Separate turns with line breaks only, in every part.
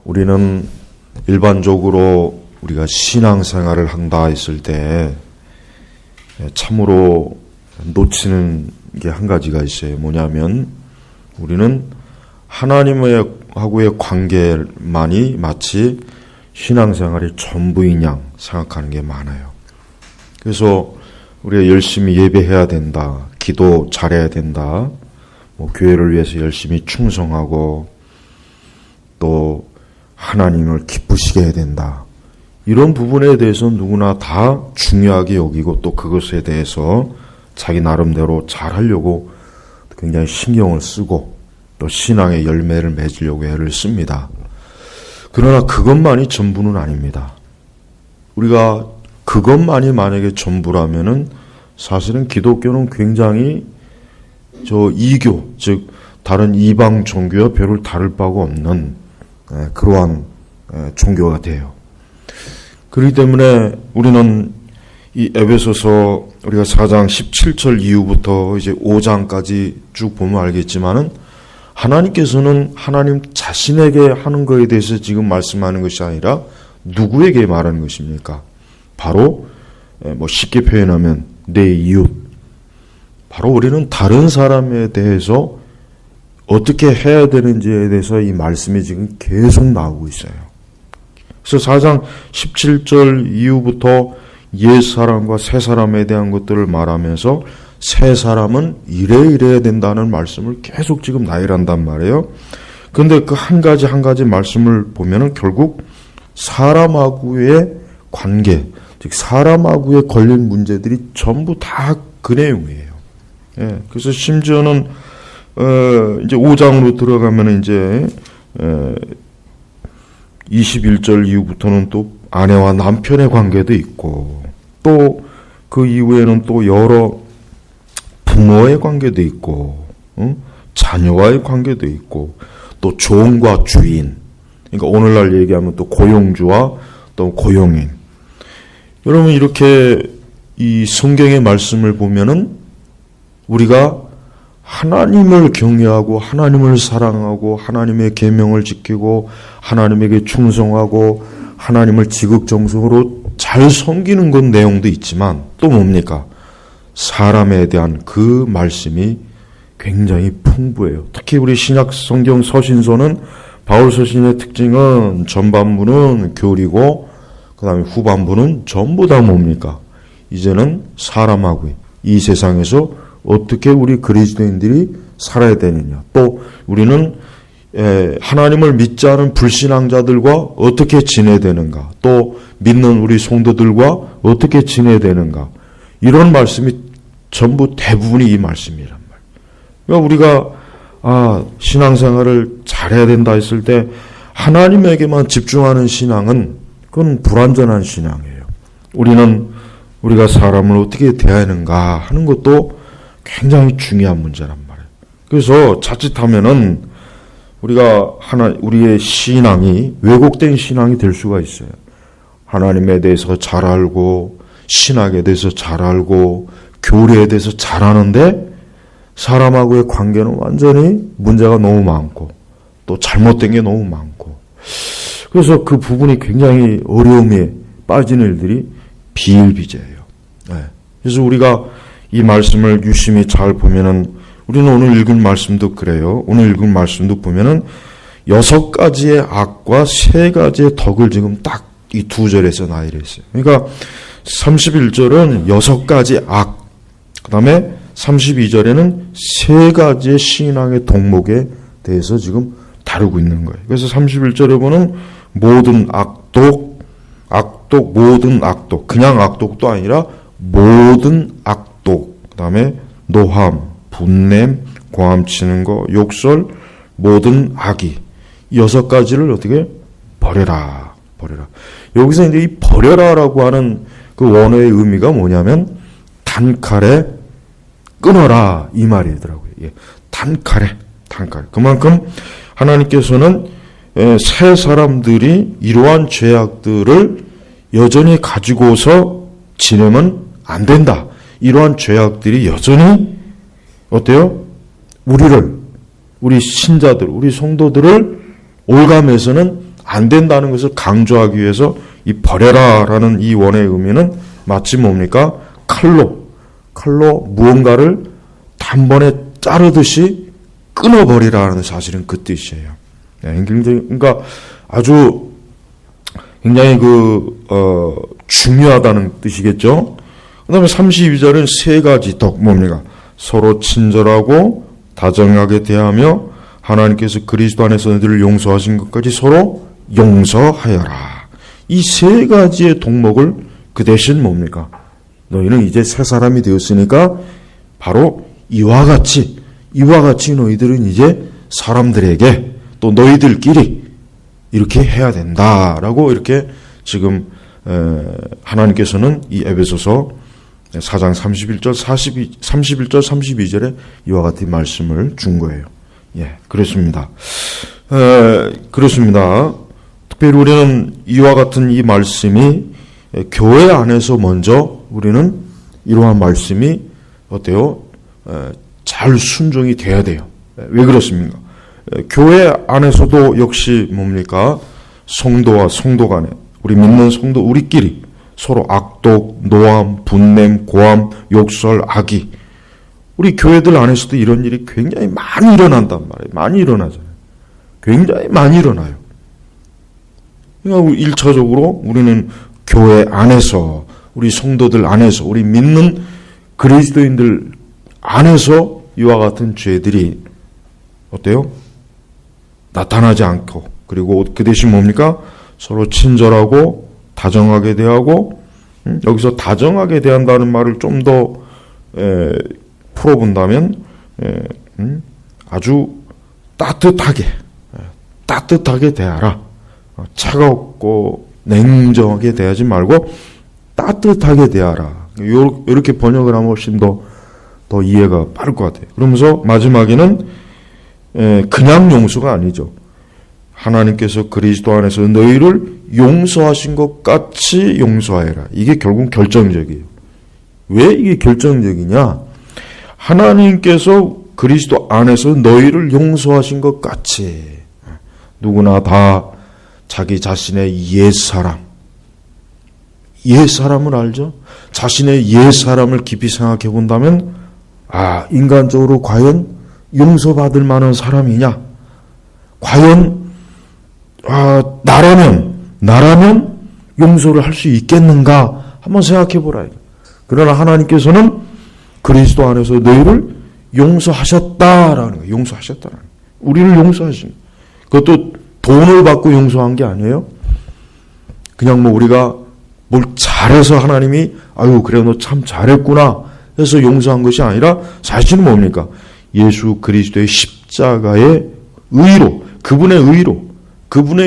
우리는 일반적으로 우리가 신앙생활을 한다 했을 때 참으로 놓치는 게 한 가지가 있어요. 뭐냐면 우리는 하나님하고의 관계만이 마치 신앙생활의 전부인 양 생각하는 게 많아요. 그래서 우리가 열심히 예배해야 된다, 기도 잘해야 된다, 교회를 위해서 열심히 충성하고 또 하나님을 기쁘시게 해야 된다. 이런 부분에 대해서 누구나 다 중요하게 여기고 또 그것에 대해서 자기 나름대로 잘하려고 굉장히 신경을 쓰고 또 신앙의 열매를 맺으려고 애를 씁니다. 그러나 그것만이 전부는 아닙니다. 우리가 그것만이 만약에 전부라면은 사실은 기독교는 굉장히 이교, 즉 다른 이방 종교와 별을 다를 바가 없는 그러한 종교가 돼요. 그렇기 때문에 우리는 이 에베소서 우리가 4장 17절 이후부터 이제 5장까지 쭉 보면 알겠지만은 하나님께서는 하나님 자신에게 하는 것에 대해서 지금 말씀하는 것이 아니라 누구에게 말하는 것입니까? 바로 쉽게 표현하면 내 이웃. 바로 우리는 다른 사람에 대해서 어떻게 해야 되는지에 대해서 이 말씀이 지금 계속 나오고 있어요. 그래서 4장 17절 이후부터 옛사람과 새사람에 대한 것들을 말하면서 새사람은 이래야 된다는 말씀을 계속 지금 나열한단 말이에요. 그런데 그 한 가지 말씀을 보면은 결국 사람하고의 관계, 즉 사람하고의 걸린 문제들이 전부 다 그 내용이에요. 예, 그래서 심지어는 이제 5장으로 들어가면 이제 21절 이후부터는 또 아내와 남편의 관계도 있고 또 그 이후에는 또 여러 부모의 관계도 있고 자녀와의 관계도 있고 또 종과 주인, 그러니까 오늘날 얘기하면 또 고용주와 또 고용인. 여러분 이렇게 이 성경의 말씀을 보면은 우리가 하나님을 경외하고 하나님을 사랑하고 하나님의 계명을 지키고 하나님에게 충성하고 하나님을 지극정성으로 잘 섬기는 것 내용도 있지만 또 뭡니까? 사람에 대한 그 말씀이 굉장히 풍부해요. 특히 우리 신약 성경 서신서는 바울 서신의 특징은 전반부는 교리고 그 다음에 후반부는 전부 다 뭡니까? 이제는 사람하고 이 세상에서 어떻게 우리 그리스도인들이 살아야 되느냐. 또 우리는 하나님을 믿지 않은 불신앙자들과 어떻게 지내야 되는가. 또 믿는 우리 성도들과 어떻게 지내야 되는가. 이런 말씀이 전부 대부분이 이 말씀이란 말이에요. 그러니까 우리가 신앙생활을 잘해야 된다 했을 때 하나님에게만 집중하는 신앙은 그건 불완전한 신앙이에요. 우리가 사람을 어떻게 대하는가 하는 것도 굉장히 중요한 문제란 말이에요. 그래서 자칫하면은 우리의 신앙이 왜곡된 신앙이 될 수가 있어요. 하나님에 대해서 잘 알고 신학에 대해서 잘 알고 교리에 대해서 잘 아는데 사람하고의 관계는 완전히 문제가 너무 많고 또 잘못된 게 너무 많고 그래서 그 부분이 굉장히 어려움에 빠지는 일들이 비일비재해요. 그래서 우리가 이 말씀을 유심히 잘 보면은 우리는 오늘 읽은 말씀도 그래요. 오늘 읽은 말씀도 보면은 6가지의 악과 3가지의 덕을 지금 딱 이 2절에서 나열했어요. 그러니까 31절은 6가지 악, 그 다음에 32절에는 3가지의 신앙의 덕목에 대해서 지금 다루고 있는 거예요. 그래서 31절에 보면 모든 악독, 모든 악독, 그냥 악독도 아니라 모든 악독, 그 다음에 노함, 분냄, 고함치는 거, 욕설, 모든 악이 6가지를 어떻게 버려라. 여기서 이제 이 버려라라고 하는 그 원어의 의미가 뭐냐면 단칼에 끊어라 이 말이더라고요. 단칼에. 그만큼 하나님께서는 새 사람들이 이러한 죄악들을 여전히 가지고서 지내면 안 된다. 이러한 죄악들이 여전히 어때요? 우리 신자들, 우리 성도들을 올감해서는 안 된다는 것을 강조하기 위해서 이 버려라라는 이 원의 의미는 마치 뭡니까? 칼로 무언가를 단번에 자르듯이 끊어버리라는 사실은 그 뜻이에요. 그러니까 아주 굉장히 중요하다는 뜻이겠죠. 그 다음에 32절은 세 가지 덕 뭡니까? 서로 친절하고 다정하게 대하며 하나님께서 그리스도 안에서 너희들을 용서하신 것까지 서로 용서하여라. 이 세 가지의 덕목을 그 대신 뭡니까? 너희는 이제 새 사람이 되었으니까 바로 이와 같이 너희들은 이제 사람들에게 또 너희들끼리 이렇게 해야 된다라고 이렇게 지금 하나님께서는 이 에베소서 4장 31절 32절에 이와 같은 말씀을 준 거예요. 예, 그렇습니다. 그렇습니다. 특별히 우리는 이와 같은 이 말씀이 교회 안에서 먼저 우리는 이러한 말씀이 어때요? 잘 순종이 돼야 돼요. 왜 그렇습니까? 교회 안에서도 역시 뭡니까? 성도와 성도 간에 우리 믿는 성도 우리끼리 서로 악독, 노함, 분냄, 고함, 욕설, 악의 우리 교회들 안에서도 이런 일이 굉장히 많이 일어난단 말이에요. 많이 일어나잖아요. 굉장히 많이 일어나요. 그러니까 1차적으로 우리는 교회 안에서 우리 성도들 안에서 우리 믿는 그리스도인들 안에서 이와 같은 죄들이 어때요? 나타나지 않고 그리고 그 대신 뭡니까? 서로 친절하고 다정하게 대하고 여기서 다정하게 대한다는 말을 좀 더 풀어본다면 아주 따뜻하게 대하라. 차갑고 냉정하게 대하지 말고 따뜻하게 대하라. 이렇게 번역을 하면 훨씬 더 이해가 빠를 것 같아요. 그러면서 마지막에는 그냥 용서가 아니죠. 하나님께서 그리스도 안에서 너희를 용서하신 것 같이 용서하여라. 이게 결국 결정적이에요. 왜 이게 결정적이냐? 하나님께서 그리스도 안에서 너희를 용서하신 것 같이 누구나 다 자기 자신의 옛사람을 알죠? 자신의 옛사람을 깊이 생각해 본다면 인간적으로 과연 용서받을 만한 사람이냐? 과연 나라면 용서를 할 수 있겠는가? 한번 생각해 보라. 그러나 하나님께서는 그리스도 안에서 너희를 용서하셨다라는 거예요. 용서하셨다라는 거예요. 우리를 용서하신 거예요. 그것도 돈을 받고 용서한 게 아니에요. 그냥 우리가 뭘 잘해서 하나님이 그래 너 참 잘했구나 해서 용서한 것이 아니라 사실은 뭡니까? 예수 그리스도의 십자가의 의로, 그분의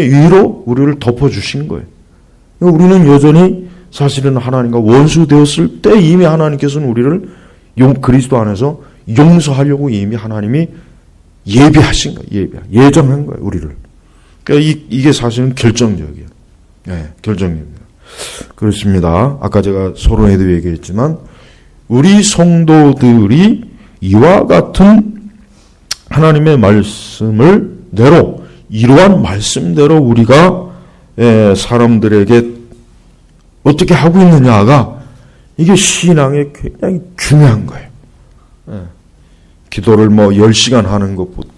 의로 우리를 덮어주신 거예요. 우리는 여전히 사실은 하나님과 원수 되었을 때 이미 하나님께서는 우리를 그리스도 안에서 용서하려고 이미 하나님이 예비하신 거예요. 예정한 거예요. 우리를. 그러니까 이게 사실은 결정적이에요. 네, 결정적입니다. 그렇습니다. 아까 제가 서론에도 얘기했지만 우리 성도들이 이와 같은 하나님의 말씀을 대로 이러한 말씀대로 우리가 사람들에게 어떻게 하고 있느냐가 이게 신앙에 굉장히 중요한 거예요. 기도를 10시간 하는 것보다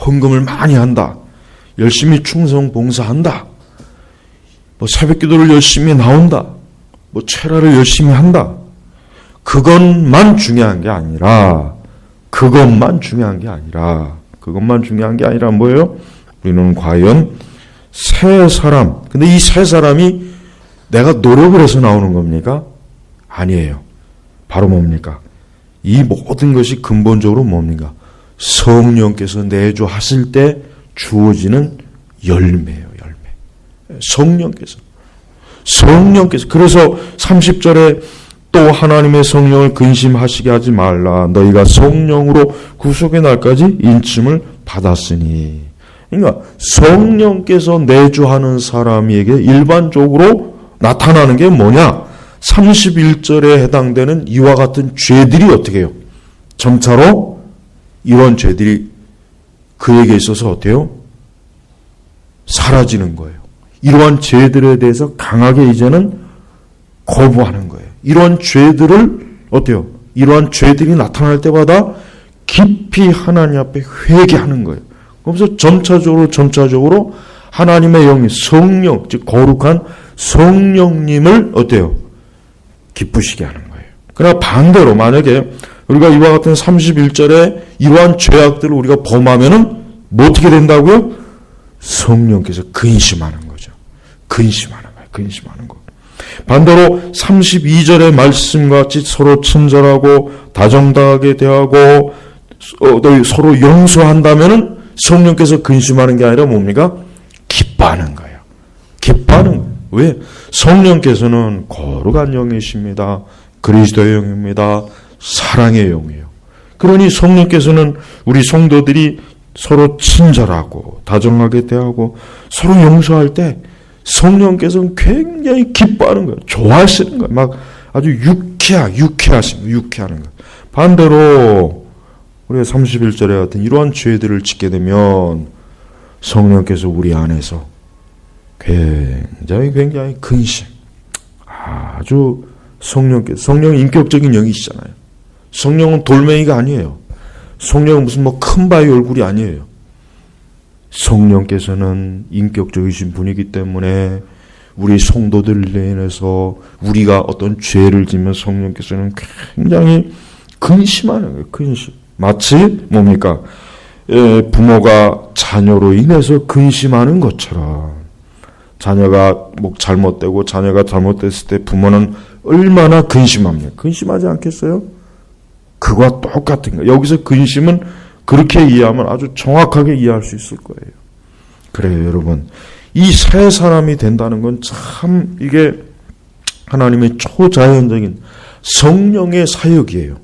헌금을 많이 한다. 열심히 충성 봉사한다. 새벽 기도를 열심히 나온다. 체라를 열심히 한다. 그것만 중요한 게 아니라 뭐예요? 우리는 과연 새 사람. 근데 이 새 사람이 내가 노력을 해서 나오는 겁니까? 아니에요. 바로 뭡니까? 이 모든 것이 근본적으로 뭡니까? 성령께서 내주하실 때 주어지는 열매예요. 열매. 성령께서. 그래서 30절에 또 하나님의 성령을 근심하시게 하지 말라. 너희가 성령으로 구속의 날까지 인침을 받았으니. 그러니까 성령께서 내주하는 사람에게 일반적으로 나타나는 게 뭐냐? 31절에 해당되는 이와 같은 죄들이 어떻게 해요? 점차로 이런 죄들이 그에게 있어서 어때요? 사라지는 거예요. 이러한 죄들에 대해서 강하게 이제는 거부하는 거예요. 이러한 죄들을 어때요? 이러한 죄들이 나타날 때마다 깊이 하나님 앞에 회개하는 거예요. 그래서 점차적으로 하나님의 영이 성령, 즉 거룩한 성령님을 어때요? 기쁘시게 하는 거예요. 그러나 반대로 만약에 우리가 이와 같은 31절에 이러한 죄악들을 우리가 범하면은 뭐 어떻게 된다고요? 성령께서 근심하는 거죠. 근심하는 거. 반대로 32절의 말씀과 같이 서로 친절하고 다정다하게 대하고 서로 용서한다면은 성령께서 근심하는 게 아니라 뭡니까? 기뻐하는 거예요. 왜? 성령께서는 거룩한 영이십니다. 그리스도의 영입니다. 사랑의 영이에요. 그러니 성령께서는 우리 성도들이 서로 친절하고 다정하게 대하고 서로 용서할 때 성령께서는 굉장히 기뻐하는 거예요. 좋아하시는 거예요. 막 아주 유쾌하는 거예요. 반대로 우리가 31절에 같은 이러한 죄들을 짓게 되면 성령께서 우리 안에서 굉장히 근심. 아주 성령은 인격적인 영이시잖아요. 성령은 돌멩이가 아니에요. 성령은 무슨 큰 바위 얼굴이 아니에요. 성령께서는 인격적이신 분이기 때문에 우리 성도들로 인해서 우리가 어떤 죄를 지면 성령께서는 굉장히 근심하는 거예요. 근심. 마치 뭡니까? 부모가 자녀로 인해서 근심하는 것처럼 자녀가 잘못되고 자녀가 잘못됐을 때 부모는 얼마나 근심합니까? 근심하지 않겠어요? 그와 똑같은 거예요. 여기서 근심은 그렇게 이해하면 아주 정확하게 이해할 수 있을 거예요. 그래요, 여러분. 이 새 사람이 된다는 건 참 이게 하나님의 초자연적인 성령의 사역이에요.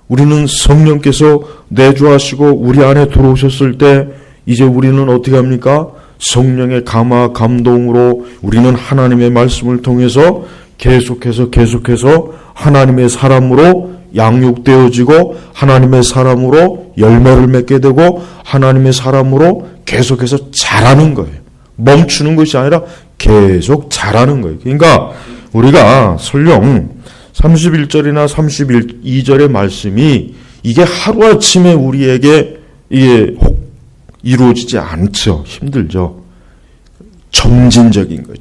우리는 성령께서 내주하시고 우리 안에 들어오셨을 때 이제 우리는 어떻게 합니까? 성령의 감화 감동으로 우리는 하나님의 말씀을 통해서 계속해서 하나님의 사람으로 양육되어지고 하나님의 사람으로 열매를 맺게 되고 하나님의 사람으로 계속해서 자라는 거예요. 멈추는 것이 아니라 계속 자라는 거예요. 그러니까 우리가 설령 31절이나 32절의 말씀이 이게 하루아침에 우리에게 이게 이루어지지 않죠. 힘들죠. 점진적인 거예요.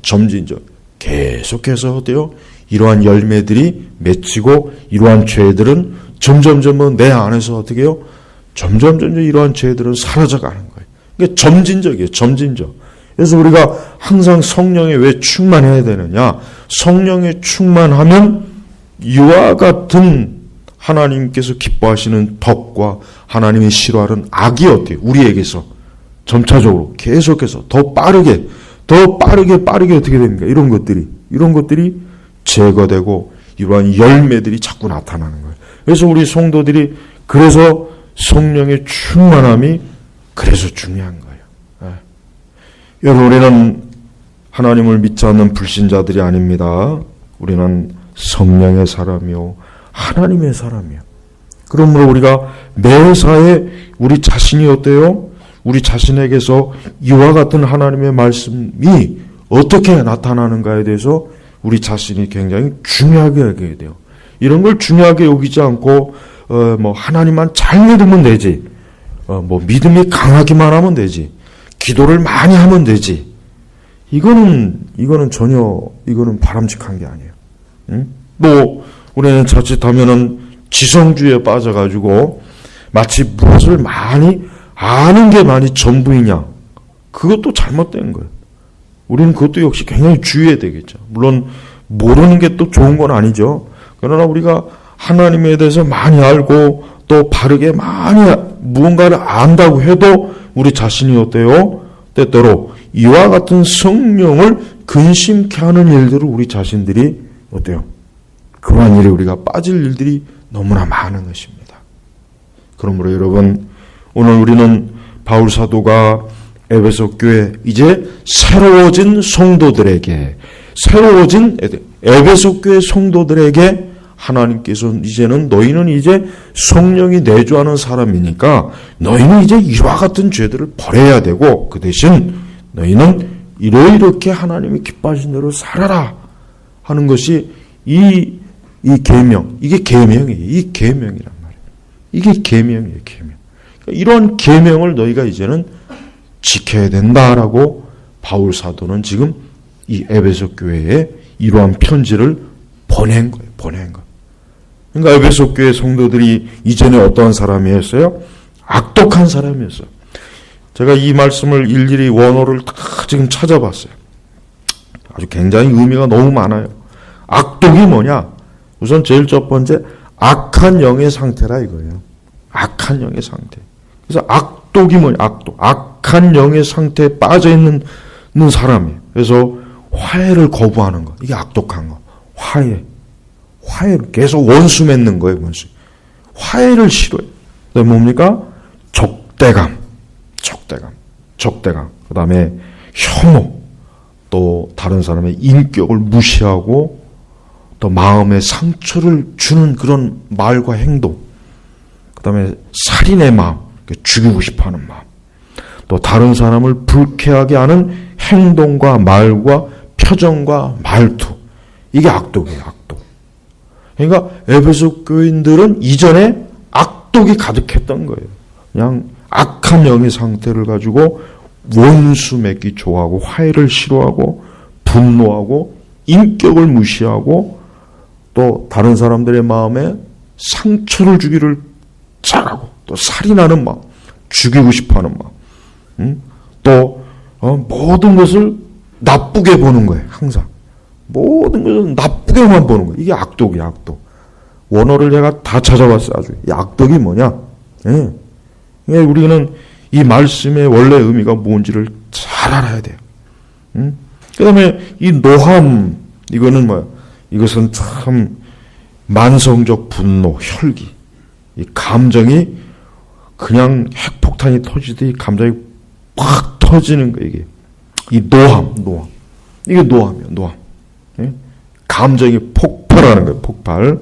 계속해서 어때요? 이러한 열매들이 맺히고 이러한 죄들은 점점 내 안에서 어떻게 해요? 점점 이러한 죄들은 사라져가는 거예요. 이게 점진적이에요. 그래서 우리가 항상 성령에 왜 충만해야 되느냐? 성령에 충만하면 이와 같은 하나님께서 기뻐하시는 덕과 하나님이 싫어하는 악이 어때요? 우리에게서 점차적으로 계속해서 더 빠르게 어떻게 됩니까? 이런 것들이 제거되고 이러한 열매들이 자꾸 나타나는 거예요. 그래서 우리 성도들이 그래서 성령의 충만함이 그래서 중요한 거예요. 여러분, 우리는 하나님을 믿지 않는 불신자들이 아닙니다. 우리는 성령의 사람이요 하나님의 사람이요. 그러므로 우리가 매사에 우리 자신이 어때요? 우리 자신에게서 이와 같은 하나님의 말씀이 어떻게 나타나는가에 대해서 우리 자신이 굉장히 중요하게 여겨야 돼요. 이런 걸 중요하게 여기지 않고 하나님만 잘 믿으면 되지. 믿음이 강하기만 하면 되지. 기도를 많이 하면 되지. 이거는 바람직한 게 아니에요. 응? 우리는 자칫하면은 지성주의에 빠져가지고 마치 무엇을 많이 아는 게 많이 전부이냐. 그것도 잘못된 거예요. 우리는 그것도 역시 굉장히 주의해야 되겠죠. 물론 모르는 게 또 좋은 건 아니죠. 그러나 우리가 하나님에 대해서 많이 알고 또 바르게 많이 무언가를 안다고 해도 우리 자신이 어때요? 때때로 이와 같은 성령을 근심케 하는 일들을 우리 자신들이 어때요? 그러한 일에 우리가 빠질 일들이 너무나 많은 것입니다. 그러므로 여러분, 오늘 우리는 바울 사도가 에베소 교회 이제 새로워진 성도들에게 에베소 교회 성도들에게 하나님께서 이제는 너희는 이제 성령이 내주하는 사람이니까 너희는 이제 이와 같은 죄들을 버려야 되고 그 대신 너희는 이렇게 하나님이 기뻐하신 대로 살아라 하는 것이 이 계명, 이게 계명이에요. 이 계명이란 말이에요. 이게 계명이에요. 계명. 그러니까 이런 계명을 너희가 이제는 지켜야 된다라고 바울 사도는 지금 이 에베소 교회에 이러한 편지를 보낸 거예요. 보낸 거. 그러니까 에베소 교회 성도들이 이전에 어떠한 사람이었어요? 악독한 사람이었어요. 제가 이 말씀을 일일이 원어를 다 지금 찾아봤어요. 아주 굉장히 의미가 너무 많아요. 악독이 뭐냐? 우선 제일 첫 번째 악한 영의 상태라 이거예요. 악한 영의 상태. 그래서 악독이 뭐냐? 악독. 악한 영의 상태에 빠져 있는 사람이에요. 그래서 화해를 거부하는 거. 이게 악독한 거. 화해를 계속 원수 맺는 거예요. 원수. 화해를 싫어해요. 그다음에 뭡니까? 적대감. 그 다음에 혐오. 또 다른 사람의 인격을 무시하고 또 마음에 상처를 주는 그런 말과 행동. 그 다음에 살인의 마음. 죽이고 싶어하는 마음. 또 다른 사람을 불쾌하게 하는 행동과 말과 표정과 말투. 이게 악독이에요. 악독. 그러니까 에베소 교인들은 이전에 악독이 가득했던 거예요. 그냥 악한 영의 상태를 가지고 원수 맺기 좋아하고 화해를 싫어하고 분노하고 인격을 무시하고 또 다른 사람들의 마음에 상처를 주기를 잘하고 또 살인하는 마음, 죽이고 싶어하는 마음, 또 모든 것을 나쁘게 보는 거예요. 항상 모든 것을 나쁘게만 보는 거예요. 이게 악독이야. 악독. 원어를 제가 다 찾아봤어요. 아주 이 악독이 뭐냐? 우리는 이 말씀의 원래 의미가 뭔지를 잘 알아야 돼요. 그 다음에 이 노함, 이거는 뭐야? 이것은 참 만성적 분노, 혈기. 이 감정이 그냥 핵폭탄이 터지듯이 감정이 팍 터지는 거예요, 이게. 이 노함. 이게 노함이에요, 노함. 감정이 폭발하는 거예요, 폭발.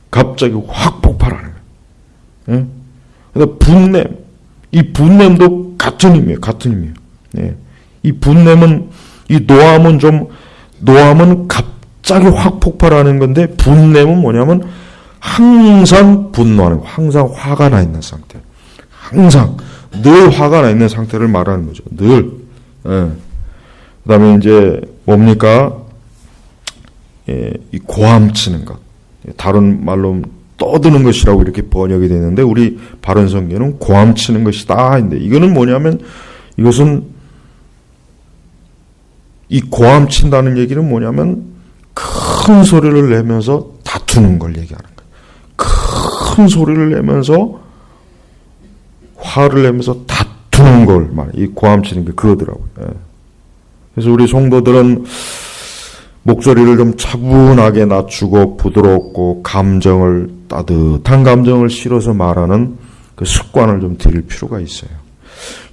갑자기 확 폭발하는 거예요. 그다음 분냄. 이 분냄도 같은 의미예요. 같은 의미예요. 이 분냄은 이 노함은 갑자기 확 폭발하는 건데 분냄은 뭐냐면 항상 분노하는 거. 항상 화가 나 있는 상태. 항상 늘 화가 나 있는 상태를 말하는 거죠. 늘. 그다음에 이제 뭡니까? 이 고함치는 것. 다른 말로 떠드는 것이라고 이렇게 번역이 되는데 우리 바른 성경은 고함치는 것이다. 근데 이거는 뭐냐면 이것은 이 고함친다는 얘기는 뭐냐면 큰 소리를 내면서 다투는 걸 얘기하는 거예요. 큰 소리를 내면서 화를 내면서 다투는 걸 말해요. 이 고함치는 게 그거더라고요. 그래서 우리 성도들은 목소리를 좀 차분하게 낮추고 부드럽고 따뜻한 감정을 실어서 말하는 그 습관을 좀 들일 필요가 있어요.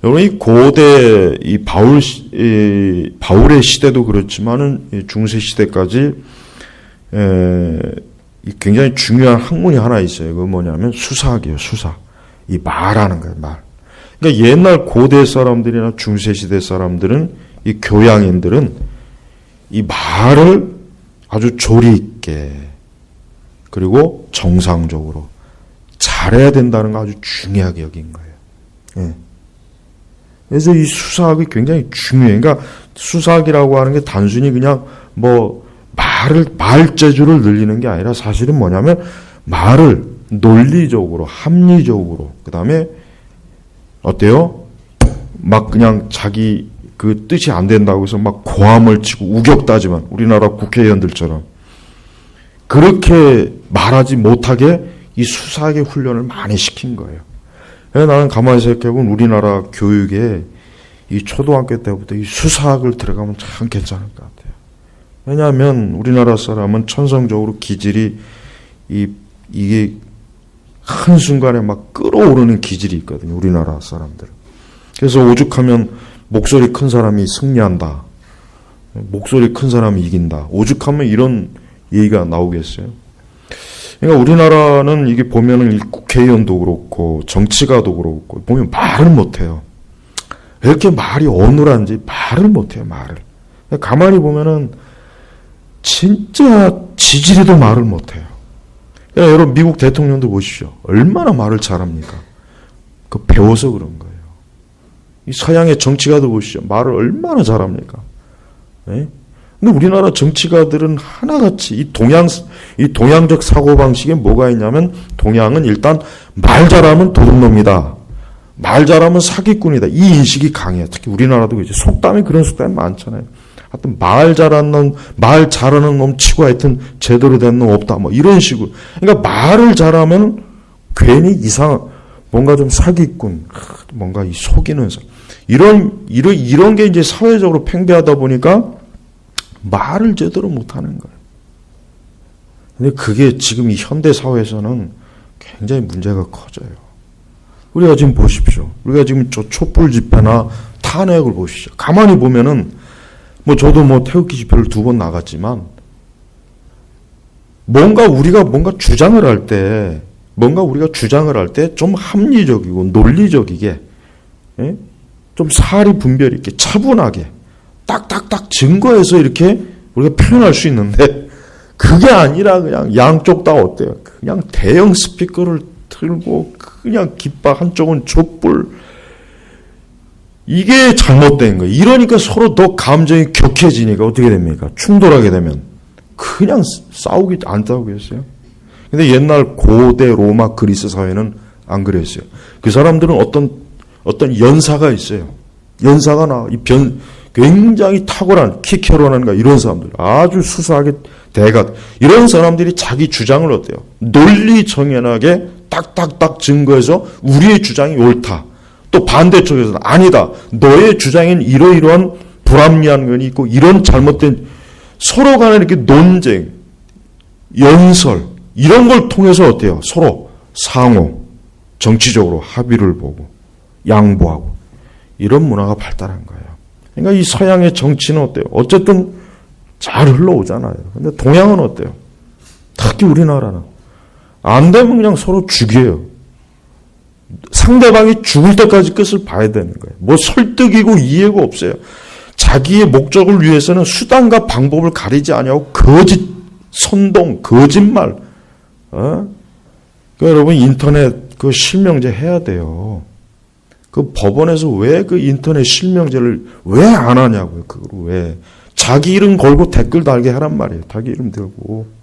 여러분, 이 고대, 이 바울의 시대도 그렇지만은 중세 시대까지, 굉장히 중요한 학문이 하나 있어요. 그건 뭐냐면 수사학이에요, 수사. 이 말하는 거예요, 말. 그러니까 옛날 고대 사람들이나 중세 시대 사람들은, 이 교양인들은 이 말을 아주 조리 있게 그리고 정상적으로 잘해야 된다는 거 아주 중요하게 여긴 거예요. 그래서 이 수사학이 굉장히 중요해요. 그러니까 수사학이라고 하는 게 단순히 그냥 말재주를 늘리는 게 아니라 사실은 뭐냐면 말을 논리적으로, 합리적으로, 그 다음에 어때요? 막 그냥 자기 그 뜻이 안 된다고 해서 막 고함을 치고 우격다지만 우리나라 국회의원들처럼 그렇게 말하지 못하게 이 수사학의 훈련을 많이 시킨 거예요. 나는 가만히 생각해보면 우리나라 교육에 이 초등학교 때부터 이 수사학을 들어가면 참 괜찮을 것 같아요. 왜냐하면 우리나라 사람은 천성적으로 기질이 이게 한순간에 막 끌어오르는 기질이 있거든요. 우리나라 사람들은. 그래서 오죽하면 목소리 큰 사람이 승리한다. 목소리 큰 사람이 이긴다. 오죽하면 이런 얘기가 나오겠어요. 그러니까 우리나라는 이게 보면은 국회의원도 그렇고 정치가도 그렇고 보면 말을 못해요. 왜 이렇게 말이 어눌한지 말을 못해요, 말을. 가만히 보면은 진짜 지지리도 말을 못해요. 여러분 미국 대통령도 보십시오. 얼마나 말을 잘합니까? 그 배워서 그런 거예요. 이 서양의 정치가도 보시죠. 말을 얼마나 잘합니까? 네? 근데 우리나라 정치가들은 하나같이 이 동양적 사고방식에 뭐가 있냐면, 동양은 일단 말 잘하면 도둑놈이다. 말 잘하면 사기꾼이다. 이 인식이 강해요. 특히 우리나라도 이제 속담이 그런 속담이 많잖아요. 하여튼 말 잘하는 놈 치고 하여튼 제대로 된 놈 없다. 뭐 이런 식으로. 그러니까 말을 잘하면 괜히 뭔가 좀 사기꾼, 뭔가 이 속이는 이런 게 이제 사회적으로 팽배하다 보니까 말을 제대로 못하는 거예요. 근데 그게 지금 이 현대 사회에서는 굉장히 문제가 커져요. 우리가 지금 보십시오. 우리가 지금 저 촛불 집회나 탄핵을 보시죠. 가만히 보면은 저도 태극기 집회를 2번 나갔지만 우리가 주장을 할 때 좀 합리적이고 논리적이게, 예? 좀 사리 분별 있게 차분하게 딱딱딱 증거해서 이렇게 우리가 표현할 수 있는데, 그게 아니라 그냥 양쪽 다 어때요? 그냥 대형 스피커를 틀고 그냥 깃발, 한쪽은 촛불, 이게 잘못된 거예요. 이러니까 서로 더 감정이 격해지니까 어떻게 됩니까? 충돌하게 되면 그냥 안 싸우겠어요? 근데 옛날 고대 로마 그리스 사회는 안 그랬어요. 그 사람들은 어떤 연사가 있어요. 연사가 굉장히 탁월한 키케로난가 이런 사람들, 아주 수사하게 이런 사람들이 자기 주장을 어때요? 논리 정연하게 딱딱딱 증거해서 우리의 주장이 옳다. 또 반대쪽에서는 아니다. 너의 주장엔 이러이러한 불합리한 면이 있고 이런 잘못된, 서로 간에 이렇게 논쟁, 연설 이런 걸 통해서 어때요? 서로 상호, 정치적으로 합의를 보고 양보하고 이런 문화가 발달한 거예요. 그러니까 이 서양의 정치는 어때요? 어쨌든 잘 흘러오잖아요. 근데 동양은 어때요? 특히 우리나라는 안 되면 그냥 서로 죽여요. 상대방이 죽을 때까지 끝을 봐야 되는 거예요. 설득이고 이해가 없어요. 자기의 목적을 위해서는 수단과 방법을 가리지 아니하고 거짓, 선동, 거짓말. 그러니까 여러분 인터넷 그 실명제 해야 돼요. 그 법원에서 왜 그 인터넷 실명제를 왜 안 하냐고요. 그걸 왜. 자기 이름 걸고 댓글 달게 하란 말이에요. 자기 이름 들고.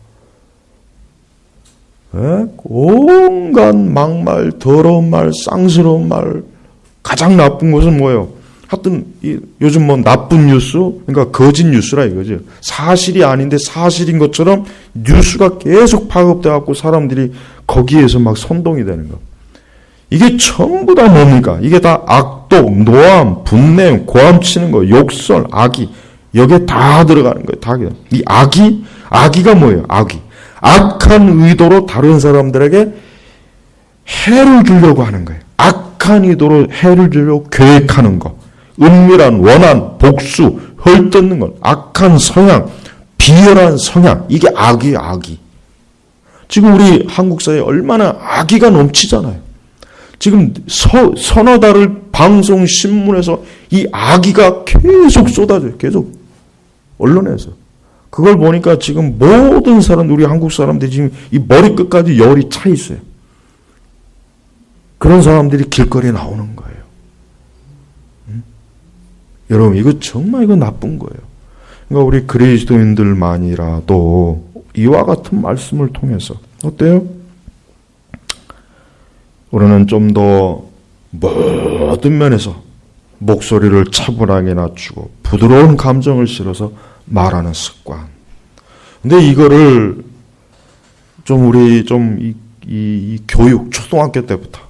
온갖 막말, 더러운 말, 쌍스러운 말. 가장 나쁜 것은 뭐예요? 하여튼 요즘 나쁜 뉴스, 그러니까 거짓 뉴스라 이거죠. 사실이 아닌데 사실인 것처럼 뉴스가 계속 파급돼 갖고 사람들이 거기에서 막 선동이 되는 거. 이게 전부 다 뭡니까? 이게 다 악독, 노함, 분냄, 고함치는 거, 욕설, 악의. 여기에 다 들어가는 거예요. 다. 이 악의가 뭐예요? 악한 의도로 다른 사람들에게 해를 주려고 하는 거예요. 악한 의도로 해를 주려고 계획하는 거. 은밀한 원한, 복수, 헐뜯는 것, 악한 성향, 비열한 성향. 이게 악이. 지금 우리 한국 사회에 얼마나 악의가 넘치잖아요. 지금 서너 달을 방송, 신문에서 이 악의가 계속 쏟아져요. 계속. 언론에서. 그걸 보니까 지금 모든 사람들, 우리 한국 사람들이 지금 이 머리끝까지 열이 차 있어요. 그런 사람들이 길거리에 나오는 거예요. 여러분, 이거 정말 나쁜 거예요. 그러니까 우리 그리스도인들만이라도 이와 같은 말씀을 통해서 어때요? 우리는 좀 더 모든 면에서 목소리를 차분하게 낮추고 부드러운 감정을 실어서 말하는 습관. 근데 이거를 우리 이 교육, 초등학교 때부터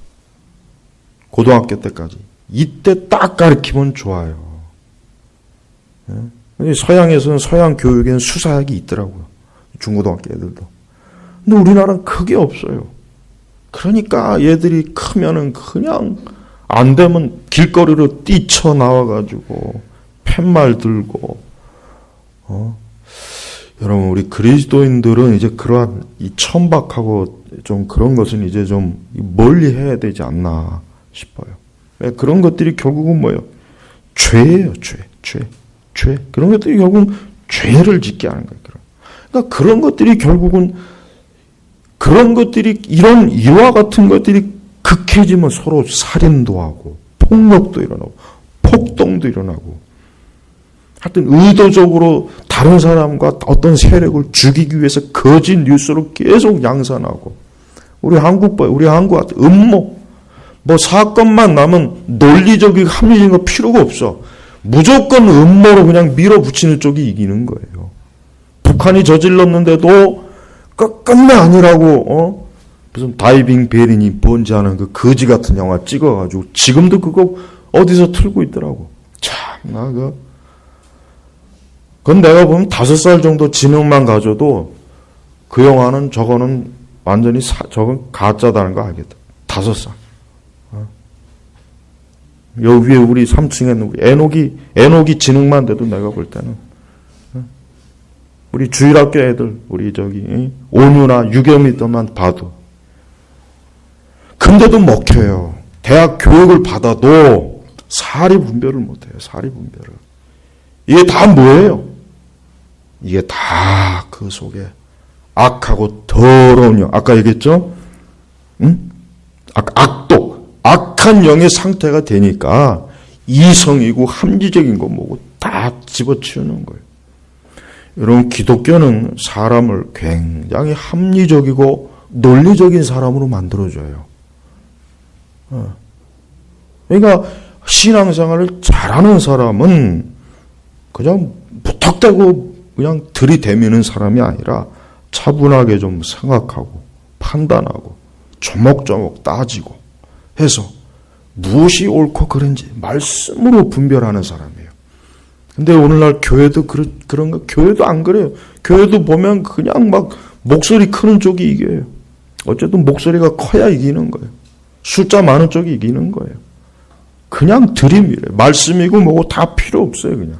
고등학교 때까지 이때 딱 가르치면 좋아요. 서양에서는, 서양 교육에는 수사학이 있더라고요. 중고등학교 애들도. 근데 우리나라는 그게 없어요. 그러니까 얘들이 크면은 그냥 안 되면 길거리로 뛰쳐나와가지고 팻말 들고, 여러분, 우리 그리스도인들은 이제 그러한 이 천박하고 좀 그런 것은 이제 좀 멀리 해야 되지 않나 싶어요. 그런 것들이 결국은 뭐예요? 죄예요, 죄. 그런 것들이 결국은 죄를 짓게 하는 거예요. 그러니까 그런 것들이 결국은 이런 이와 같은 것들이 극해지면 서로 살인도 하고 폭력도 일어나고 폭동도 일어나고 하여튼 의도적으로 다른 사람과 어떤 세력을 죽이기 위해서 거짓 뉴스로 계속 양산하고 우리 한국 같은 음모 뭐 사건만 나면 논리적이고 합리적인 거 필요가 없어. 무조건 음모로 그냥 밀어붙이는 쪽이 이기는 거예요. 북한이 저질렀는데도 끝내 아니라고 무슨 다이빙 베린이 번지하는 그 거지 같은 영화 찍어가지고 지금도 그거 어디서 틀고 있더라고. 참나 그건 내가 보면 5살 정도 지능만 가져도 그 영화는 저거는 완전히 저건 가짜다는 거 알겠다. 5살. 여기 위에 우리 3층에 있는 에녹이 지능만 돼도 내가 볼 때는 우리 주일학교 애들 우리 온유나 유겸이들만 봐도 근데도 먹혀요. 대학 교육을 받아도 사리 분별을 못해요. 사리 분별을. 이게 다 뭐예요? 이게 다 그 속에 악하고 더러운 영. 아까 얘기했죠? 응? 악한 영의 상태가 되니까 이성이고 합리적인 거 뭐고 다 집어치우는 거예요. 여러분, 기독교는 사람을 굉장히 합리적이고 논리적인 사람으로 만들어줘요. 그러니까 신앙생활을 잘하는 사람은 그냥 무턱대고 그냥 들이대미는 사람이 아니라 차분하게 좀 생각하고 판단하고 조목조목 따지고 해서 무엇이 옳고 그른지 말씀으로 분별하는 사람이에요. 근데 오늘날 교회도 그런 거, 교회도 안 그래요. 교회도 보면 그냥 막 목소리 크는 쪽이 이겨요. 어쨌든 목소리가 커야 이기는 거예요. 숫자 많은 쪽이 이기는 거예요. 그냥 들이밀어요. 말씀이고 뭐고 다 필요 없어요, 그냥.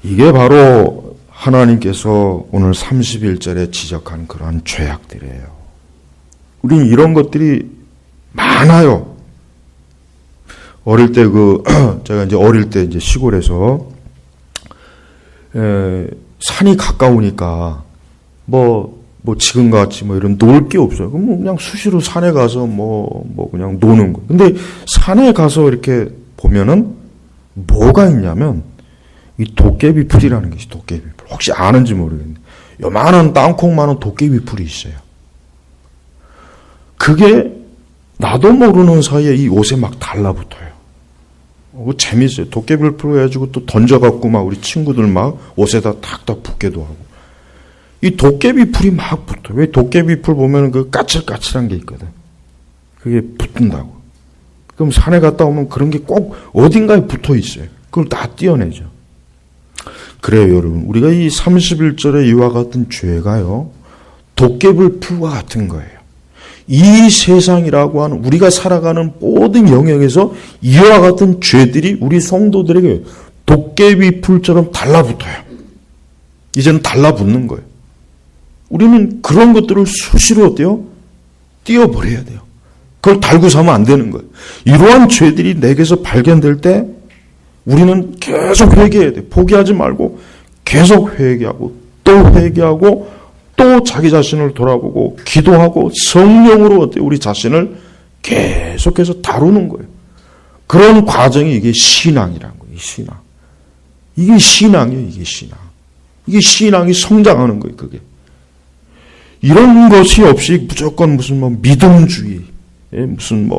이게 바로 하나님께서 오늘 31절에 지적한 그러한 죄악들이에요. 우린 이런 것들이 많아요. 어릴 때 제가 이제 어릴 때 이제 시골에서 산이 가까우니까 뭐 지금같이 이런 놀 게 없어요. 그럼 그냥 수시로 산에 가서 그냥 노는 거. 근데 산에 가서 이렇게 보면은 뭐가 있냐면 이 도깨비 풀이라는 게 있어요. 도깨비 풀. 혹시 아는지 모르겠는데 요만한 땅콩만한 도깨비 풀이 있어요. 그게 나도 모르는 사이에 이 옷에 막 달라붙어요. 재밌어요. 도깨비를 풀어가지고 또 던져갖고 막 우리 친구들 막 옷에다 탁탁 붙게도 하고. 이 도깨비 풀이 막 붙어요. 왜 도깨비 풀 보면 그 까칠까칠한 게 있거든. 그게 붙는다고. 그럼 산에 갔다 오면 그런 게 꼭 어딘가에 붙어 있어요. 그걸 다 떼어내죠. 그래요, 여러분. 우리가 이 31절에 이와 같은 죄가요, 도깨비 풀과 같은 거예요. 이 세상이라고 하는 우리가 살아가는 모든 영역에서 이와 같은 죄들이 우리 성도들에게 도깨비 풀처럼 달라붙어요. 이제는 달라붙는 거예요. 우리는 그런 것들을 수시로 어때요? 띄워버려야 돼요. 그걸 달고 사면 안 되는 거예요. 이러한 죄들이 내게서 발견될 때 우리는 계속 회개해야 돼요. 포기하지 말고 계속 회개하고 또 회개하고 또 자기 자신을 돌아보고 기도하고 성령으로 우리 자신을 계속해서 다루는 거예요. 그런 과정이 이게 신앙이라는 거예요. 신앙. 이게 신앙이에요. 이게 신앙. 이게 신앙이 성장하는 거예요. 그게. 이런 것이 없이 무조건 무슨 믿음주의, 무슨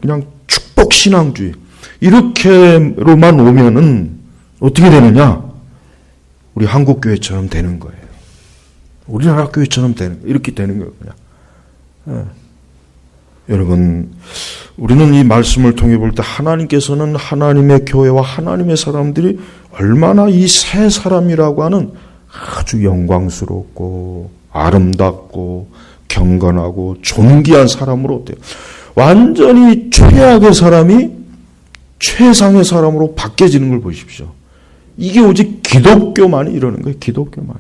그냥 축복신앙주의 이렇게로만 오면은 어떻게 되느냐? 우리 한국교회처럼 되는 거예요. 우리나라 교회처럼 이렇게 되는 거예요, 그냥. 여러분, 우리는 이 말씀을 통해 볼 때 하나님께서는 하나님의 교회와 하나님의 사람들이 얼마나 이 새 사람이라고 하는 아주 영광스럽고 아름답고 경건하고 존귀한 사람으로 어때요? 완전히 최악의 사람이 최상의 사람으로 바뀌어지는 걸 보십시오. 이게 오직 기독교만이 이러는 거예요. 기독교만이.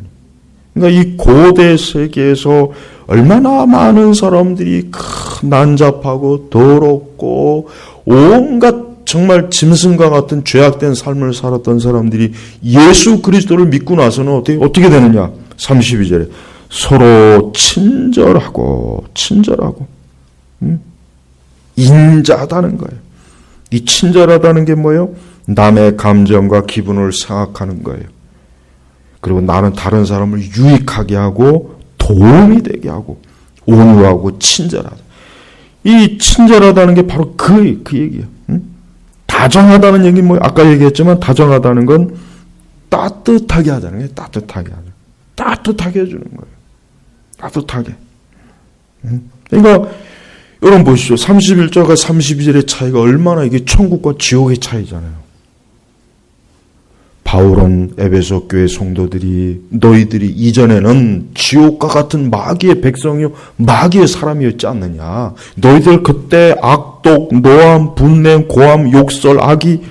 그러니까 이 고대 세계에서 얼마나 많은 사람들이 난잡하고 더럽고 온갖 정말 짐승과 같은 죄악된 삶을 살았던 사람들이 예수 그리스도를 믿고 나서는 어떻게 되느냐? 32절에 서로 친절하고 인자하다는 거예요. 이 친절하다는 게 뭐예요? 남의 감정과 기분을 생각하는 거예요. 그리고 나는 다른 사람을 유익하게 하고 도움이 되게 하고 온유하고 친절하다. 이 친절하다는 게 바로 그 얘기예요. 다정하다는 얘기는 뭐예요? 아까 얘기했지만 다정하다는 건 따뜻하게 하자는 거예요. 따뜻하게 해주는 거예요. 따뜻하게. 그러니까 여러분 보시죠. 31절과 32절의 차이가 얼마나 이게 천국과 지옥의 차이잖아요. 바울은 에베소 교회 성도들이 너희들이 이전에는 지옥과 같은 마귀의 백성이요 마귀의 사람이었지 않느냐. 너희들 그때 악독, 노함, 분냄, 고함, 욕설, 악의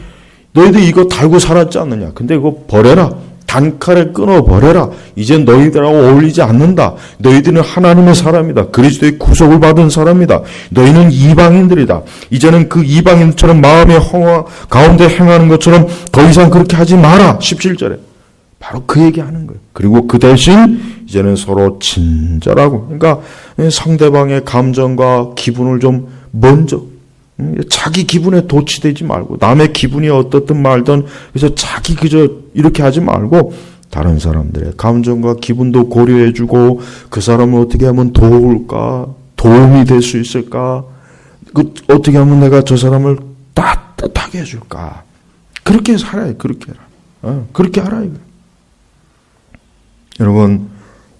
너희들 이거 달고 살았지 않느냐. 근데 이거 버려라. 단칼에 끊어버려라. 이젠 너희들하고 어울리지 않는다. 너희들은 하나님의 사람이다. 그리스도의 구속을 받은 사람이다. 너희는 이방인들이다. 이제는 그 이방인처럼 마음의 가운데 행하는 것처럼 더 이상 그렇게 하지 마라. 17절에. 바로 그 얘기하는 거예요. 그리고 그 대신 이제는 서로 친절하고, 그러니까 상대방의 감정과 기분을 좀 먼저, 자기 기분에 도취되지 말고 남의 기분이 어떻든 말든 그래서 자기 그저 이렇게 하지 말고 다른 사람들의 감정과 기분도 고려해주고 그 사람을 어떻게 하면 도울까, 도움이 될 수 있을까, 어떻게 하면 내가 저 사람을 따뜻하게 해줄까. 그렇게 살아요. 그렇게 해라. 그렇게 하라 이거. 여러분,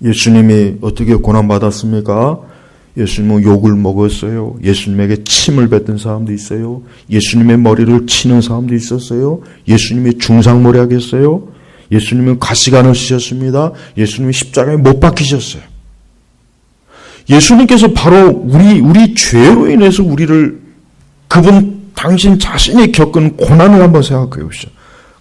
예수님이 어떻게 고난받았습니까? 예수님은 욕을 먹었어요. 예수님에게 침을 뱉은 사람도 있어요. 예수님의 머리를 치는 사람도 있었어요. 예수님이 중상모래 하겠어요. 예수님은 가시관을 쓰셨습니다. 예수님이 십자가에 못 박히셨어요. 예수님께서 바로 우리 죄로 인해서 우리를 당신 자신이 겪은 고난을 한번 생각해 보시죠.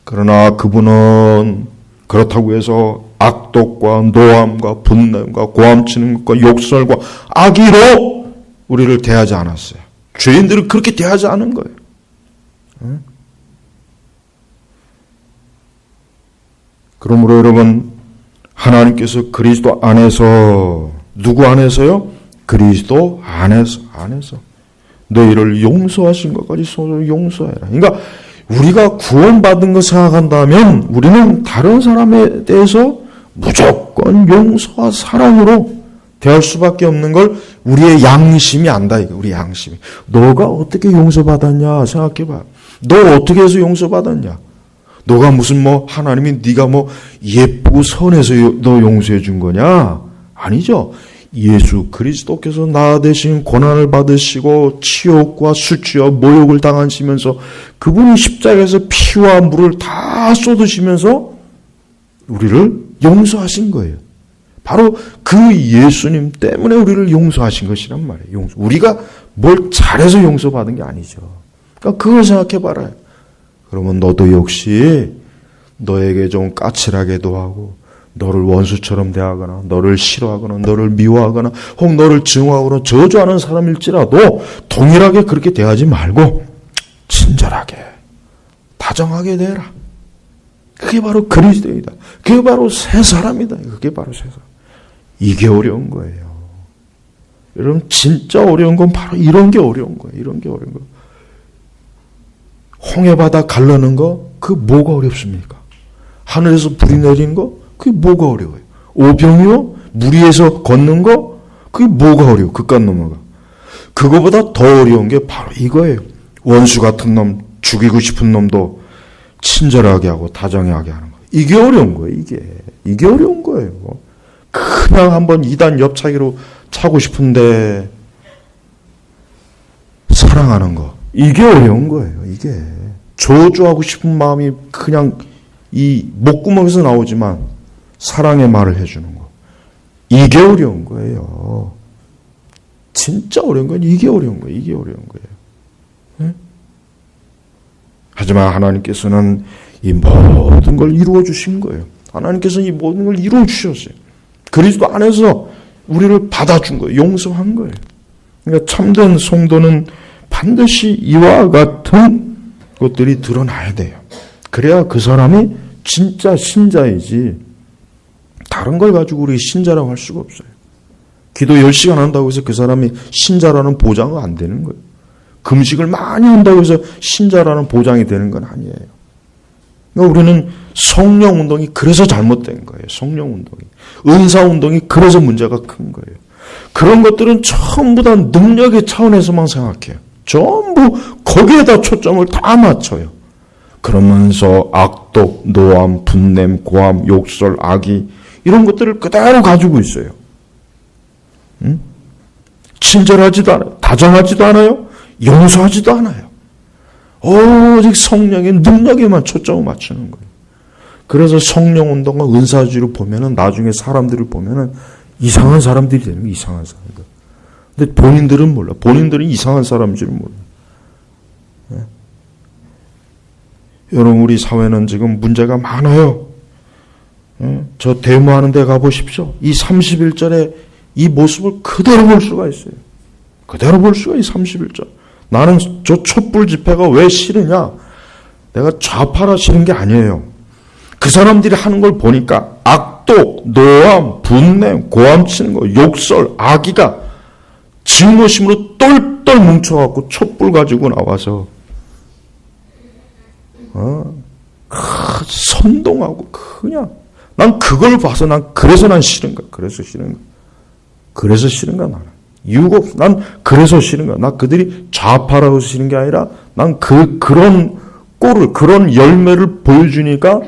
그러나 그분은 그렇다고 해서 악독과 노함과 분냄과 고함치는 것과 욕설과 악의로 우리를 대하지 않았어요. 죄인들을 그렇게 대하지 않은 거예요. 그러므로 여러분, 하나님께서 그리스도 안에서, 누구 안에서요? 그리스도 안에서 너희를 용서하신 것까지 서로 용서해라. 그러니까 우리가 구원받은 거 생각한다면 우리는 다른 사람에 대해서 무조건 용서와 사랑으로 대할 수밖에 없는 걸 우리의 양심이 안다. 이거 우리 양심이. 너가 어떻게 용서받았냐 생각해봐. 너 어떻게 해서 용서받았냐. 너가 무슨 하나님이 네가 예쁘고 선해서 너 용서해 준 거냐? 아니죠. 예수 그리스도께서 나 대신 고난을 받으시고 치욕과 수치와 모욕을 당하시면서 그분이 십자가에서 피와 물을 다 쏟으시면서 우리를 용서하신 거예요. 바로 그 예수님 때문에 우리를 용서하신 것이란 말이에요. 우리가 뭘 잘해서 용서받은 게 아니죠. 그러니까 그걸 생각해봐라. 그러면 너도 역시 너에게 좀 까칠하게도 하고 너를 원수처럼 대하거나 너를 싫어하거나 너를 미워하거나 혹 너를 증오하거나 저주하는 사람일지라도 동일하게 그렇게 대하지 말고 친절하게 다정하게 대해라. 그게 바로 그리스도이다. 그게 바로 새 사람이다. 그게 바로 새 사람. 이게 어려운 거예요. 여러분 진짜 어려운 건 바로 이런 게 어려운 거예요. 이런 게 어려운 거예요. 홍해바다 갈라는 거 그게 뭐가 어렵습니까? 하늘에서 불이 내리는 거 그게 뭐가 어려워요? 오병이요? 물 위에서 걷는 거 그게 뭐가 어려워? 그깟 넘어가. 그거보다 더 어려운 게 바로 이거예요. 원수 같은 놈, 죽이고 싶은 놈도 친절하게 하고 다정하게 하는 거. 이게 어려운 거예요. 이게 어려운 거예요. 그냥 한번 2단 옆차기로 차고 싶은데 사랑하는 거. 이게 어려운 거예요. 이게 저주하고 싶은 마음이 그냥 이 목구멍에서 나오지만 사랑의 말을 해주는 거. 이게 어려운 거예요. 진짜 어려운 건 이게 어려운 거예요. 이게 어려운 거예요. 네? 하지만 하나님께서는 이 모든 걸 이루어 주신 거예요. 하나님께서는 이 모든 걸 이루어 주셨어요. 그리스도 안에서 우리를 받아준 거예요. 용서한 거예요. 그러니까 참된 성도는 반드시 이와 같은 것들이 드러나야 돼요. 그래야 그 사람이 진짜 신자이지 다른 걸 가지고 우리 신자라고 할 수가 없어요. 기도 10시간 한다고 해서 그 사람이 신자라는 보장은 안 되는 거예요. 금식을 많이 한다고 해서 신자라는 보장이 되는 건 아니에요. 그러니까 우리는 성령 운동이 그래서 잘못된 거예요. 성령 운동이. 은사 운동이 그래서 문제가 큰 거예요. 그런 것들은 전부 다 능력의 차원에서만 생각해요. 전부 거기에다 초점을 다 맞춰요. 그러면서 악독, 노함, 분냄, 고함, 욕설, 악의 이런 것들을 그대로 가지고 있어요. 응? 친절하지도 않아요. 다정하지도 않아요. 용서하지도 않아요. 오직 성령의 능력에만 초점을 맞추는 거예요. 그래서 성령 운동과 은사주의를 보면은 나중에 사람들을 보면은 이상한 사람들이 되는 거예요. 이상한 사람들. 근데 본인들은 몰라. 본인들은 이상한 사람인 줄 몰라. 네. 여러분 우리 사회는 지금 문제가 많아요. 네. 저 데모하는 데 가보십시오. 이 31절에 이 모습을 그대로 볼 수가 있어요. 그대로 볼 수가 있어요. 31절. 나는 저 촛불 집회가 왜 싫으냐? 내가 좌파라 싫은 게 아니에요. 그 사람들이 하는 걸 보니까 악독, 노함, 분냄, 고함 치는 거, 욕설, 악의가 증오심으로 똘똘 뭉쳐갖고 촛불 가지고 나와서 선동하고 그냥 난 그걸 봐서 그래서 난 싫은 거야. 그래서 싫은 거야 나는. 이유가 없어. 난 그래서 싫은 거야. 나 그들이 좌파라고 싫은 게 아니라 난 그런 꼴을 그런 열매를 보여주니까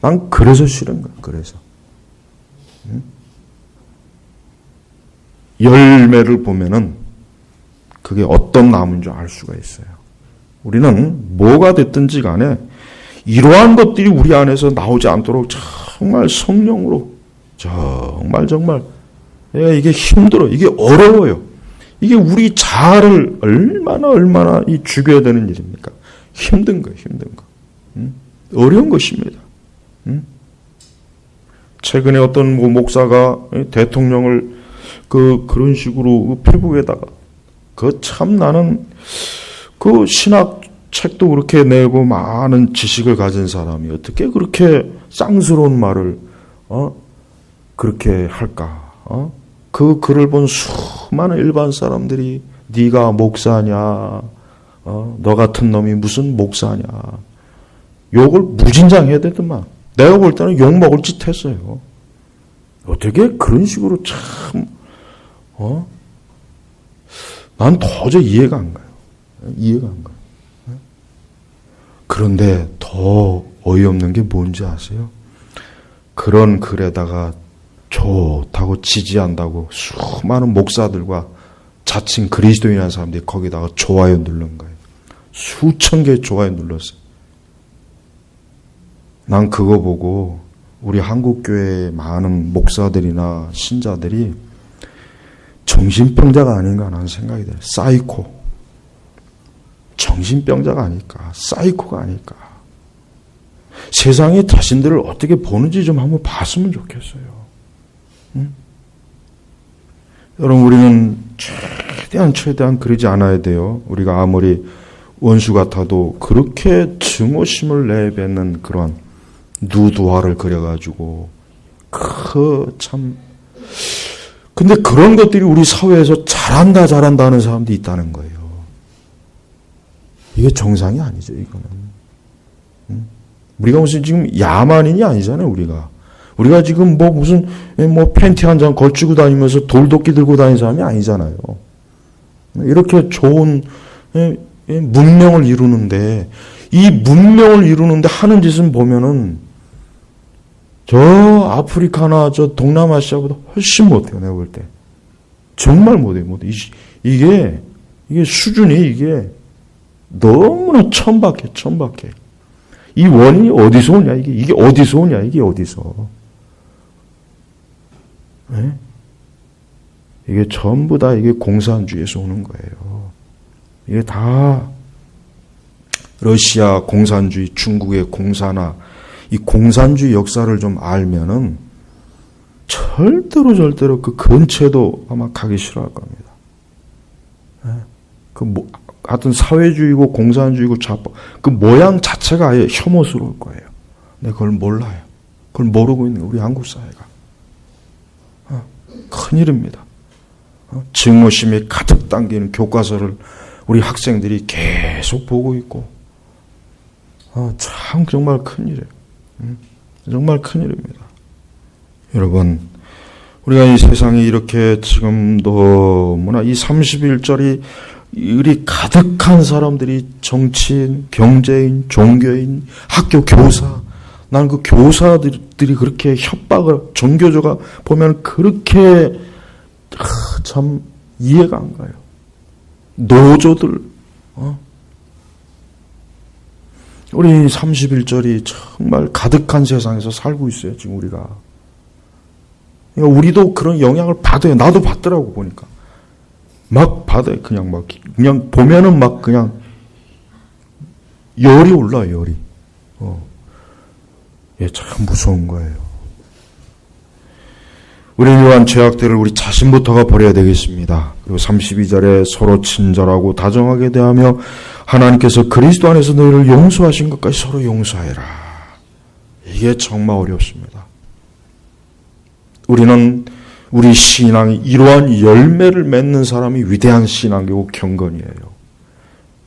난 그래서 싫은 거야. 그래서. 응? 열매를 보면은 그게 어떤 나무인 줄 알 수가 있어요. 우리는 뭐가 됐든지 간에 이러한 것들이 우리 안에서 나오지 않도록 정말 성령으로 정말 이게 힘들어. 이게 어려워요. 이게 우리 자아를 얼마나 죽여야 되는 일입니까? 힘든 거예요. 응? 어려운 것입니다. 응? 최근에 어떤 목사가 대통령을 그런 식으로 페북에다가 참 나는 그 신학 책도 그렇게 내고 많은 지식을 가진 사람이 어떻게 그렇게 쌍스러운 말을 그렇게 할까? 그 글을 본 수많은 일반 사람들이 네가 목사냐? 너 같은 놈이 무슨 목사냐? 욕을 무진장해야 되더만. 내가 볼 때는 욕먹을 짓 했어요. 어떻게 그런 식으로 참 난 도저히 이해가 안 가요. 그런데 더 어이없는 게 뭔지 아세요? 그런 글에다가 좋다고 지지한다고 수많은 목사들과 자칭 그리스도인이라는 사람들이 거기다가 좋아요 누른 거예요. 수천 개의 좋아요 눌렀어요. 난 그거 보고 우리 한국교회의 많은 목사들이나 신자들이 정신병자가 아닌가 하는 생각이 들어요. 사이코. 정신병자가 아닐까. 사이코가 아닐까. 세상이 자신들을 어떻게 보는지 좀 한번 봤으면 좋겠어요. 응? 여러분 우리는 최대한 그러지 않아야 돼요. 우리가 아무리 원수 같아도 그렇게 증오심을 내뱉는 그런 누드화를 그려가지고 근데 그런 것들이 우리 사회에서 잘한다 하는 사람도 있다는 거예요. 이게 정상이 아니죠, 이거는. 응? 우리가 무슨 지금 야만인이 아니잖아요, 우리가 지금 무슨 팬티 한 장 걸치고 다니면서 돌도끼 들고 다니는 사람이 아니잖아요. 이렇게 좋은 문명을 이루는데 이 문명을 이루는데 하는 짓은 보면은 저 아프리카나 저 동남아시아보다 훨씬 못해요, 내가 볼 때. 정말 못해요. 이게 수준이 이게 너무나 천박해. 이 원인이 어디서 오냐, 이게 어디서 오냐, 이게 어디서. 네? 이게 전부 다 이게 공산주의에서 오는 거예요. 이게 다 러시아 공산주의, 중국의 공산화, 이 공산주의 역사를 좀 알면은 절대로 그 근처에도 아마 가기 싫어할 겁니다. 네? 하여튼 사회주의고 공산주의고 좌파, 그 모양 자체가 아예 혐오스러울 거예요. 근데 그걸 몰라요. 그걸 모르고 있는 우리 한국 사회가. 큰일입니다. 증오심이 가득 담기는 교과서를 우리 학생들이 계속 보고 있고, 참 정말 큰일이에요. 정말 큰일입니다. 여러분, 우리가 이 세상에 이렇게 지금도 이 30일절이 이리 가득한 사람들이 정치인, 경제인, 종교인, 학교 교사, 나는 그 교사들이 그렇게 협박을, 전교조가 보면 그렇게 참 이해가 안 가요. 노조들, 우리 30일절이 정말 가득한 세상에서 살고 있어요, 지금 우리가. 그러니까 우리도 그런 영향을 받아요. 나도 받더라고, 보니까. 막 받아요. 그냥 보면은 막 그냥 열이 올라요, 열이. 참 무서운 거예요. 우리는 이러한 죄악들을 우리 자신부터가 버려야 되겠습니다. 그리고 32절에 서로 친절하고 다정하게 대하며 하나님께서 그리스도 안에서 너희를 용서하신 것까지 서로 용서해라. 이게 정말 어렵습니다. 우리는 우리 신앙이 이러한 열매를 맺는 사람이 위대한 신앙이고 경건이에요.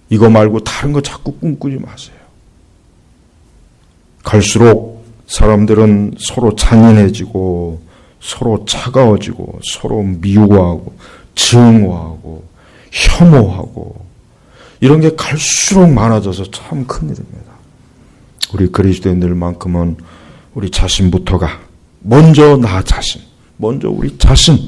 이거 말고 다른 거 자꾸 꿈꾸지 마세요. 갈수록 사람들은 서로 잔인해지고 서로 차가워지고 서로 미워하고 증오하고 혐오하고 이런 게 갈수록 많아져서 참 큰일입니다. 우리 그리스도인들만큼은 우리 자신부터가 먼저 나 자신, 먼저 우리 자신,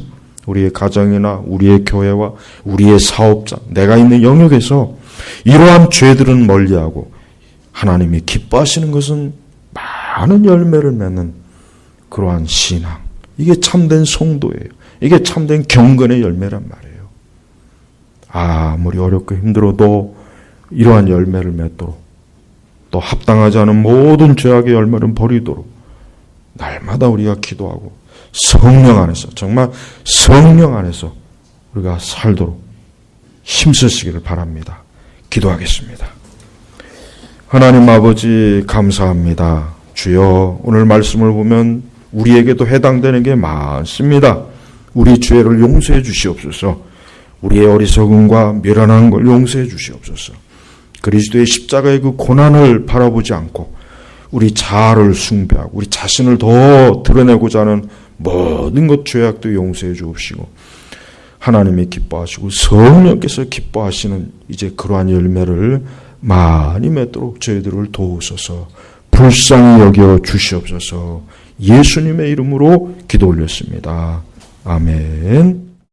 우리의 가정이나 우리의 교회와 우리의 사업장, 내가 있는 영역에서 이러한 죄들은 멀리하고 하나님이 기뻐하시는 것은 많은 열매를 맺는 그러한 신앙. 이게 참된 성도예요. 이게 참된 경건의 열매란 말이에요. 아무리 어렵고 힘들어도 이러한 열매를 맺도록, 또 합당하지 않은 모든 죄악의 열매를 버리도록 날마다 우리가 기도하고 성령 안에서, 정말 성령 안에서 우리가 살도록 힘쓰시기를 바랍니다. 기도하겠습니다. 하나님 아버지 감사합니다. 주여, 오늘 말씀을 보면 우리에게도 해당되는 게 많습니다. 우리 죄를 용서해 주시옵소서. 우리의 어리석음과 미련한 걸 용서해 주시옵소서. 그리스도의 십자가의 그 고난을 바라보지 않고 우리 자아를 숭배하고 우리 자신을 더 드러내고자 하는 모든 것 죄악도 용서해 주옵시고 하나님이 기뻐하시고 성령께서 기뻐하시는 이제 그러한 열매를 많이 맺도록 저희들을 도우소서. 불쌍히 여겨 주시옵소서. 예수님의 이름으로 기도 올렸습니다. 아멘.